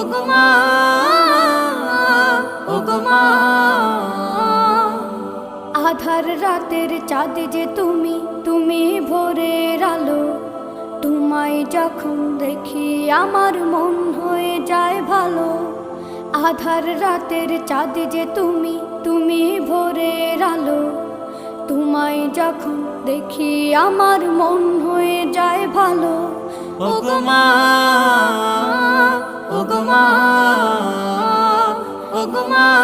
ওগো মা, ওগো মা। আধার রাতের চাঁদ যে তুমি, তুমি ভোরের আলো। তোমায় যখন দেখি আমার মন হয়ে যায় ভালো। আধার রাতের চাঁদ যে তুমি, তুমি ভোরের আলো। তোমায় যখন দেখি আমার মন হয়ে যায় ভালো। ওগো মা, ওগো মা, ওগো মা।